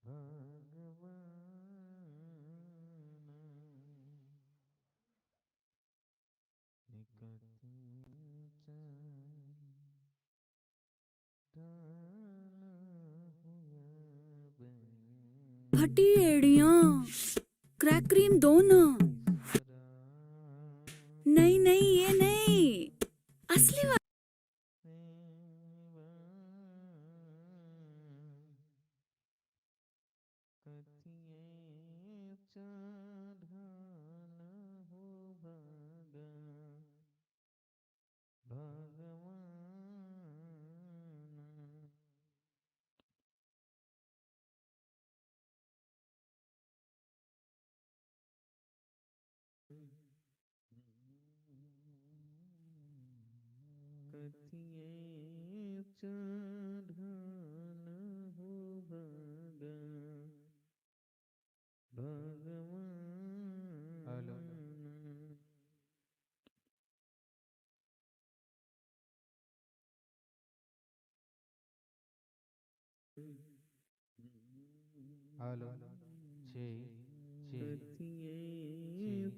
चढ़ान हो भगवान भटी एड़ियां crack cream दो ना। नहीं नहीं ये नहीं, असली वाला। चढ़ान हो हेलो। हेलो छी छी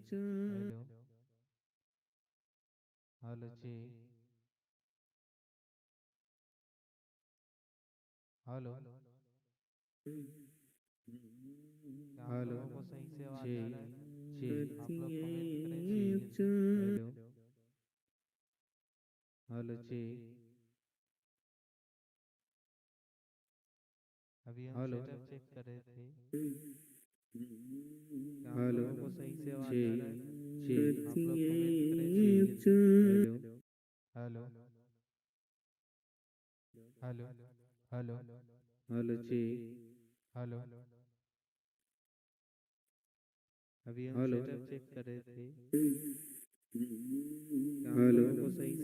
छी हेलो हेलो छी हेलो आप लोगों को सही से आवाज आ रहा है? जी आप लोग कमेंट करें। हेलो हेलो जी अभी हम सेटअप चेक कर रहे थे। आप लोगों को सही से आवाज आ रहा है? जी आप लोग कमेंट करें। हेलो हेलो हेलो हेलो जी हेलो अभी हम सेटअप चेक कर रहे थे। आप लोगों को सही से